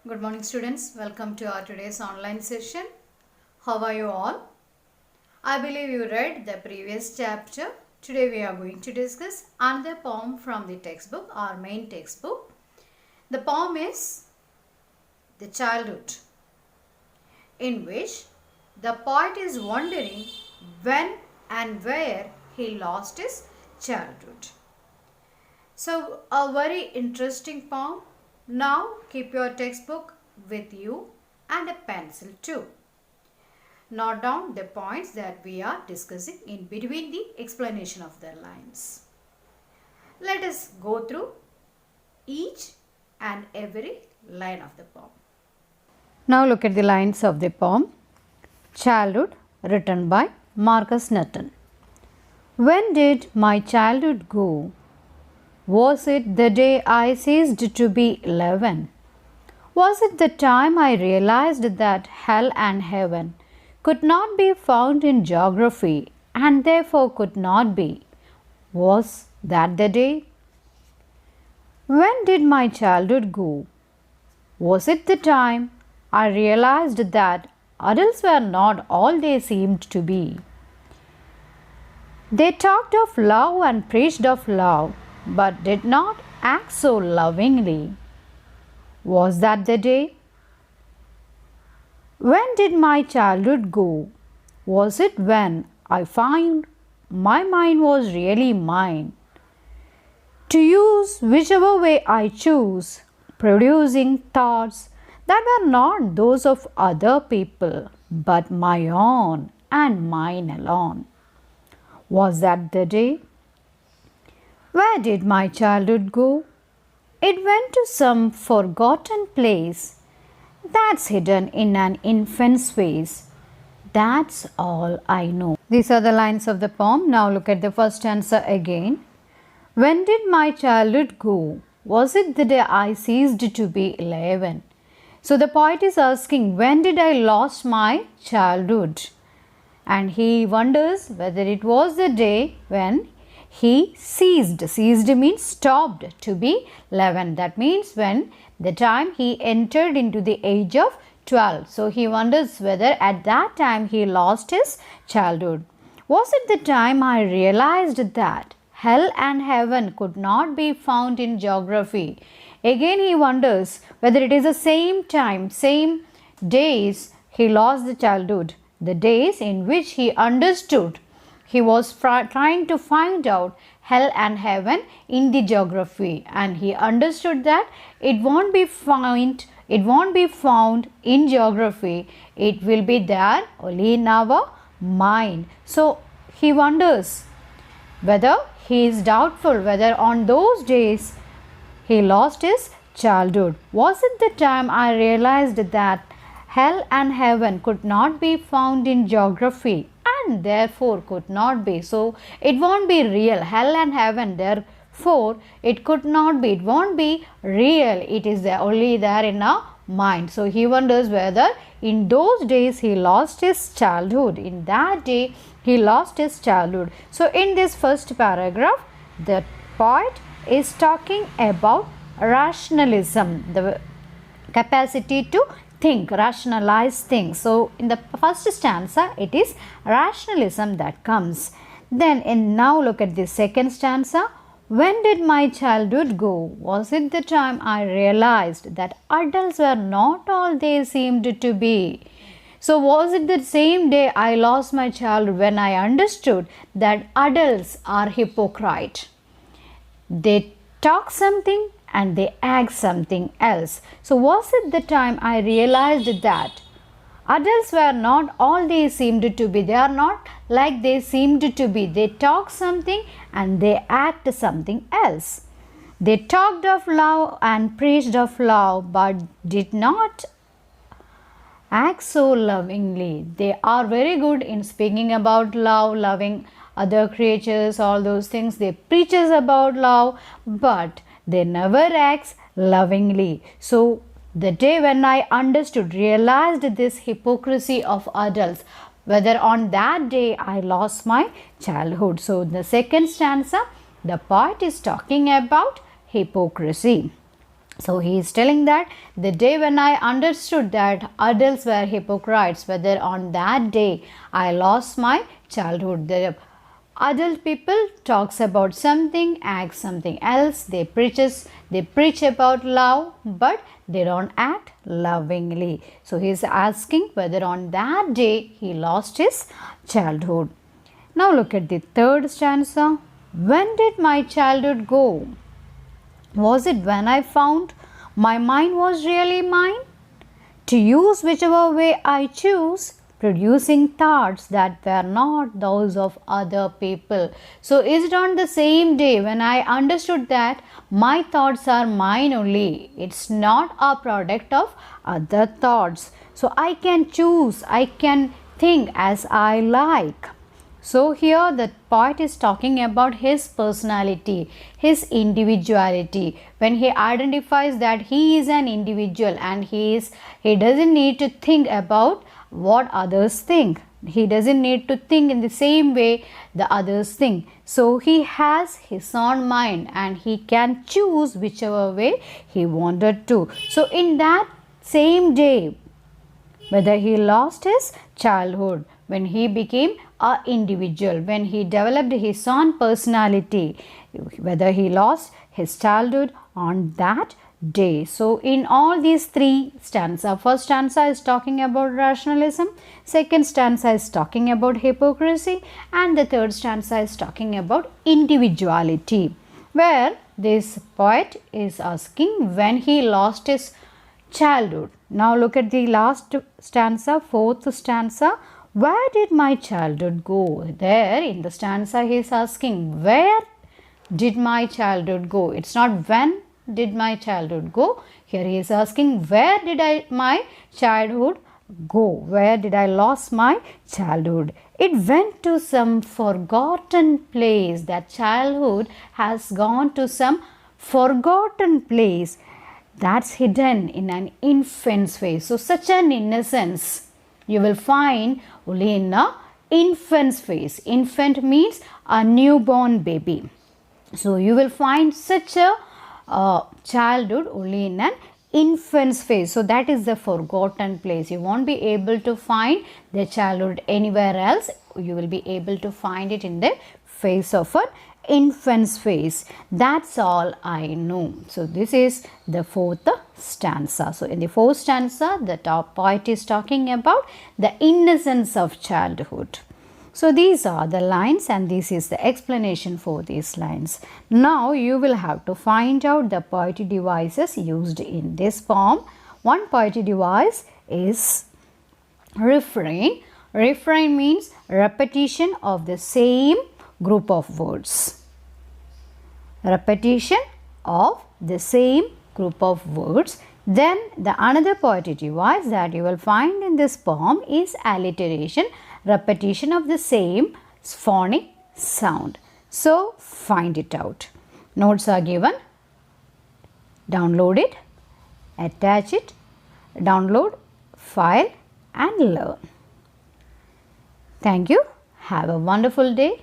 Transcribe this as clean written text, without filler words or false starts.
Good morning students, welcome to our today's online session. How are you all? I believe you read the previous chapter. Today we are going to discuss another poem from the textbook, our main textbook. The poem is The Childhood, in which the poet is wondering when and where he lost his childhood. So a very interesting poem. Now keep your textbook with you and a pencil too. Note down the points that we are discussing in between the explanation of the lines. Let us go through each and every line of the poem. Now look at the lines of the poem. Childhood, written by Marcus Nutton. When did my childhood go? Was it the day I ceased to be 11? Was it the time I realized that hell and heaven could not be found in geography and therefore could not be? Was that the day? When did my childhood go? Was it the time I realized that adults were not all they seemed to be? They talked of love and preached of love, but did not act so lovingly. Was that the day? When did my childhood go? Was it when I found my mind was really mine, to use whichever way I choose, producing thoughts that were not those of other people, but my own and mine alone? Was that the day? Where did my childhood go? It went to some forgotten place that's hidden in an infant's face. That's all I know. These are the lines of the poem. Now look at the first stanza again. When did my childhood go? Was it the day I ceased to be 11? So the poet is asking, when did I lost my childhood? And he wonders whether it was the day when he ceased. Ceased means stopped to be 11. That means when the time he entered into the age of 12. So he wonders whether at that time he lost his childhood. Was it the time I realized that hell and heaven could not be found in geography? Again he wonders whether it is the same time, same days he lost the childhood. The days in which he understood he was trying to find out hell and heaven in the geography, and he understood that it won't be found in geography. It will be there only in our mind. So he wonders whether he is doubtful whether on those days he lost his childhood. Was it the time I realized that hell and heaven could not be found in geography and therefore could not be? So it won't be real. Hell and heaven, therefore it could not be. It won't be real. It is only there in our mind. So he wonders whether in those days he lost his childhood. In that day he lost his childhood. So in this first paragraph, the poet is talking about rationalism, the capacity to think, rationalize things. So in the first stanza it is rationalism that comes. Then now look at the second stanza. When did my childhood go? Was it the time I realized that adults were not all they seemed to be? So was it the same day I lost my childhood when I understood that adults are hypocrite? They talk something and they act something else. So was it the time I realized that adults were not all they seemed to be? They are not like they seemed to be. They talk something and they act something else. They talked of love and preached of love, but did not act so lovingly. They are very good in speaking about love, loving other creatures, all those things. They preaches about love, but they never acts lovingly. So the day when I understood, realized this hypocrisy of adults, whether on that day I lost my childhood. So in the second stanza, the poet is talking about hypocrisy. So he is telling that the day when I understood that adults were hypocrites, whether on that day I lost my childhood. The adult people talks about something, act something else. They preach about love, but they don't act lovingly. So he is asking whether on that day he lost his childhood. Now look at the third stanza. When did my childhood go? Was it when I found my mind was really mine? To use whichever way I choose, producing thoughts that were not those of other people. So, is it on the same day when I understood that my thoughts are mine only? It's not a product of other thoughts. So, I can choose, I can think as I like. So here the poet is talking about his personality, his individuality. When he identifies that he is an individual and he doesn't need to think about what others think. He doesn't need to think in the same way the others think. So he has his own mind and he can choose whichever way he wanted to. So in that same day, whether he lost his childhood, when he became an individual, when he developed his own personality, whether he lost his childhood on that day. So in all these three stanzas, first stanza is talking about rationalism, second stanza is talking about hypocrisy, and the third stanza is talking about individuality, where this poet is asking when he lost his childhood. Now look at the last stanza, fourth stanza. Where did my childhood go? There in the stanza he is asking, where did my childhood go? It's not when did my childhood go. Here he is asking, where did my childhood go? Where did I lost my childhood? It went to some forgotten place. That childhood has gone to some forgotten place that's hidden in an infant's face. So such an innocence you will find only in a infant's face. Infant means a newborn baby. So you will find such a childhood only in an infant's face. So that is the forgotten place. You won't be able to find the childhood anywhere else. You will be able to find it in the face of an infant's face. That's all I know. So this is the fourth stanza. So in the fourth stanza, the top poet is talking about the innocence of childhood. So these are the lines and this is the explanation for these lines. Now you will have to find out the poetic devices used in this poem. One poetic device is refrain. Refrain means repetition of the same group of words. Repetition of the same group of words. Then the another poetic device that you will find in this poem is alliteration, repetition of the same phonic sound. So find it out. Notes are given. Download it, attach it, download, file and learn. Thank you. Have a wonderful day.